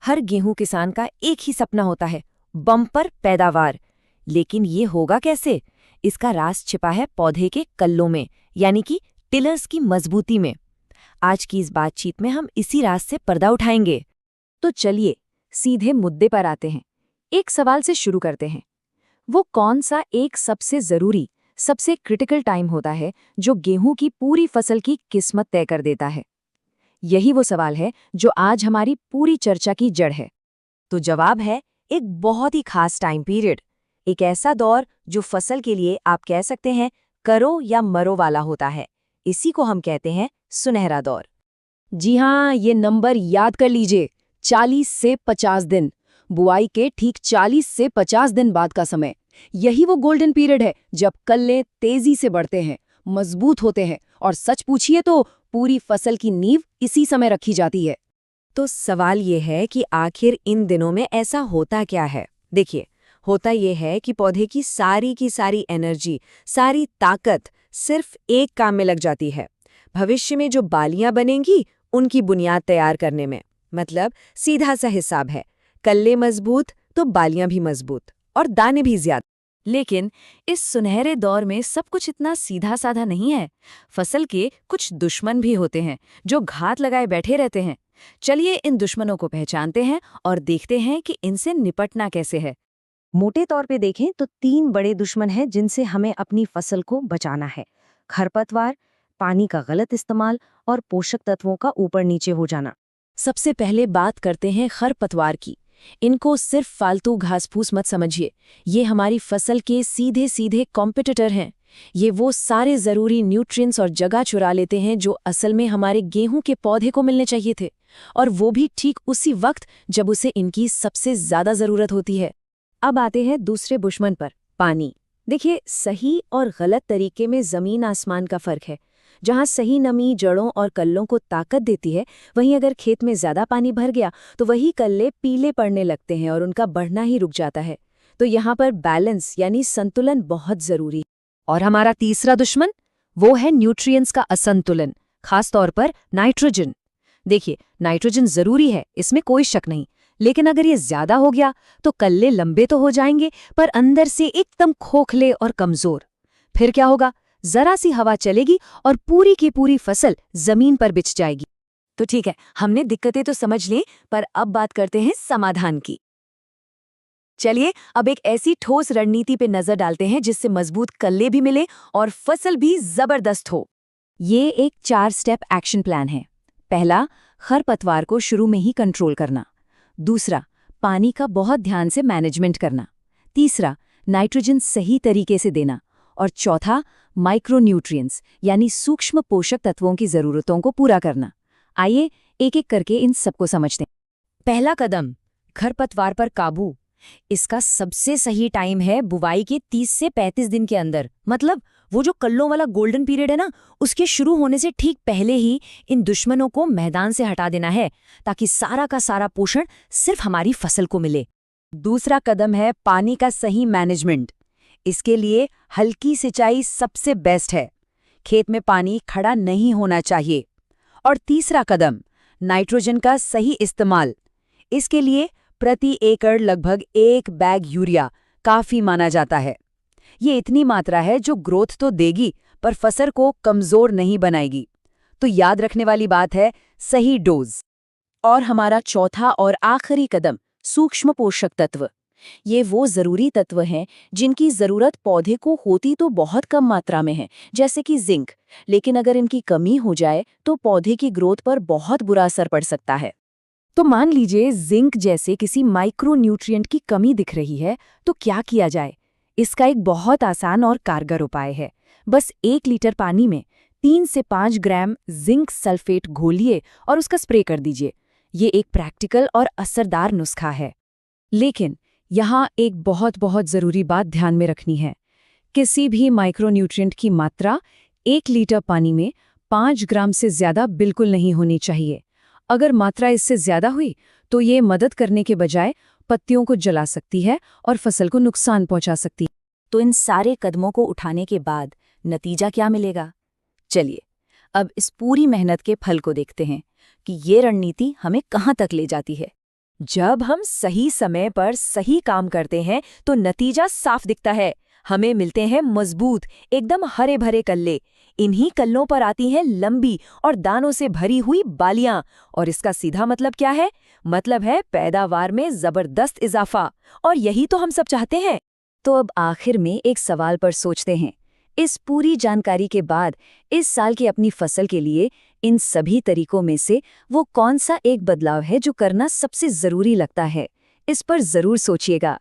हर गेहूं किसान का एक ही सपना होता है, बम्पर पैदावार। लेकिन ये होगा कैसे? इसका राज छिपा है पौधे के कल्लों में, यानी कि टिलर्स की मजबूती में। आज की इस बातचीत में हम इसी राज से पर्दा उठाएंगे। तो चलिए सीधे मुद्दे पर आते हैं। एक सवाल से शुरू करते हैं। वो कौन सा एक सबसे जरूरी, सबसे क्रिटिकल टाइम होता है जो गेहूं की पूरी फसल की किस्मत तय कर देता है? यही वो सवाल है जो आज हमारी पूरी चर्चा की जड़ है। तो जवाब है एक बहुत ही खास टाइम पीरियड, एक ऐसा दौर जो फसल के लिए आप कह सकते हैं करो या मरो वाला होता है। इसी को हम कहते हैं सुनहरा दौर। जी हाँ, ये नंबर याद कर लीजिए। 40 से 50 दिन, बुआई के ठीक 40 से 50 दिन बाद का समय। यही वो गोल्डन पीरियड है जब कल्ले तेजी से बढ़ते हैं, मजबूत होते हैं और सच पूछिए तो पूरी फसल की नींव इसी समय रखी जाती है। तो सवाल ये है कि आखिर इन दिनों में ऐसा होता क्या है? देखिए, होता ये है कि पौधे की सारी एनर्जी, सारी ताकत सिर्फ एक काम में लग जाती है, भविष्य में जो बालियां बनेंगी उनकी बुनियाद तैयार करने में। मतलब सीधा सा हिसाब है, कल्ले मजबूत तो बालियां भी मजबूत और दाने भी ज्यादा। लेकिन इस सुनहरे दौर में सब कुछ इतना सीधा साधा नहीं है। फसल के कुछ दुश्मन भी होते हैं जो घात लगाए बैठे रहते हैं। चलिए इन दुश्मनों को पहचानते हैं और देखते हैं कि इनसे निपटना कैसे है। मोटे तौर पे देखें तो 3 बड़े दुश्मन हैं जिनसे हमें अपनी फसल को बचाना है: खरपतवार, पानी का गलत इस्तेमाल और पोषक तत्वों का ऊपर नीचे हो जाना। सबसे पहले बात करते हैं खरपतवार की। इनको सिर्फ फालतू घास फूस मत समझिए, ये हमारी फसल के सीधे सीधे कॉम्पिटिटर हैं। ये वो सारे ज़रूरी न्यूट्रिएंट्स और जगह चुरा लेते हैं जो असल में हमारे गेहूं के पौधे को मिलने चाहिए थे, और वो भी ठीक उसी वक्त जब उसे इनकी सबसे ज़्यादा ज़रूरत होती है। अब आते हैं दूसरे दुश्मन पर, पानी। देखिए, सही और गलत तरीके में ज़मीन आसमान का फ़र्क है। जहाँ सही नमी जड़ों और कल्लों को ताकत देती है, वहीं अगर खेत में ज़्यादा पानी भर गया तो वही कल्ले पीले पड़ने लगते हैं और उनका बढ़ना ही रुक जाता है। तो यहाँ पर बैलेंस यानी संतुलन बहुत ज़रूरी है। और हमारा तीसरा दुश्मन, वो है न्यूट्रिएंट्स का असंतुलन, खास तौर पर नाइट्रोजन। देखिए, नाइट्रोजन ज़रूरी है, इसमें कोई शक नहीं, लेकिन अगर ये ज्यादा हो गया तो कल्ले लंबे तो हो जाएंगे पर अंदर से एकदम खोखले और कमजोर। फिर क्या होगा? जरा सी हवा चलेगी और पूरी की पूरी फसल जमीन पर बिछ जाएगी। तो ठीक है, हमने दिक्कतें तो समझ ली, पर अब बात करते हैं समाधान की। चलिए अब एक ऐसी ठोस रणनीति पे नजर डालते हैं जिससे मजबूत कल्ले भी मिले और फसल भी जबरदस्त हो। ये एक 4 स्टेप एक्शन प्लान है। पहला, खरपतवार को शुरू में ही कंट्रोल करना। दूसरा, पानी का बहुत ध्यान से मैनेजमेंट करना। तीसरा, नाइट्रोजन सही तरीके से देना। और चौथा, माइक्रोन्यूट्रिएंट्स यानी सूक्ष्म पोषक तत्वों की ज़रूरतों को पूरा करना। आइए एक एक करके इन सबको समझते हैं। पहला कदम, खरपतवार पर काबू। इसका सबसे सही टाइम है बुवाई के 30 से 35 दिन के अंदर। मतलब वो जो कल्लों वाला गोल्डन पीरियड है ना, उसके शुरू होने से ठीक पहले ही इन दुश्मनों को मैदान से हटा देना है, ताकि सारा का सारा पोषण सिर्फ हमारी फसल को मिले। दूसरा कदम है पानी का सही मैनेजमेंट। इसके लिए हल्की सिंचाई सबसे बेस्ट है। खेत में पानी खड़ा नहीं होना चाहिए। और तीसरा कदम, नाइट्रोजन का सही इस्तेमाल। इसके लिए प्रति एकड़ लगभग 1 बैग यूरिया काफी माना जाता है। ये इतनी मात्रा है जो ग्रोथ तो देगी पर फसल को कमजोर नहीं बनाएगी। तो याद रखने वाली बात है सही डोज। और हमारा चौथा और आखिरी कदम, सूक्ष्म पोषक तत्व। ये वो जरूरी तत्व हैं जिनकी जरूरत पौधे को होती तो बहुत कम मात्रा में है, जैसे कि जिंक। लेकिन अगर इनकी कमी हो जाए तो पौधे की ग्रोथ पर बहुत बुरा असर पड़ सकता है। तो मान लीजिए जिंक जैसे किसी माइक्रोन्यूट्रिएंट की कमी दिख रही है, तो क्या किया जाए? इसका एक बहुत आसान और कारगर उपाय है। बस 1 लीटर पानी में 3 से 5 ग्राम जिंक सल्फेट घोलिए और उसका स्प्रे कर दीजिए। ये एक प्रैक्टिकल और असरदार नुस्खा है। लेकिन यहाँ एक बहुत ज़रूरी बात ध्यान में रखनी है। किसी भी माइक्रोन्यूट्रिएंट की मात्रा 1 लीटर पानी में 5 ग्राम से ज़्यादा बिल्कुल नहीं होनी चाहिए। अगर मात्रा इससे ज़्यादा हुई तो ये मदद करने के बजाय पत्तियों को जला सकती है और फसल को नुकसान पहुंचा सकती है। तो इन सारे कदमों को उठाने के बाद नतीजा क्या मिलेगा? चलिए अब इस पूरी मेहनत के फल को देखते हैं कि ये रणनीति हमें कहाँ तक ले जाती है। जब हम सही समय पर सही काम करते हैं तो नतीजा साफ दिखता है। हमें मिलते हैं मजबूत, एकदम हरे भरे कल्ले। इन्हीं कल्लों पर आती हैं लंबी और दानों से भरी हुई बालियां। और इसका सीधा मतलब क्या है? मतलब है पैदावार में जबरदस्त इजाफा। और यही तो हम सब चाहते हैं। तो अब आखिर में एक सवाल पर सोचते हैं। इस पूरी जानकारी के बाद इस साल की अपनी फसल के लिए इन सभी तरीकों में से वो कौन सा एक बदलाव है जो करना सबसे जरूरी लगता है? इस पर जरूर सोचिएगा।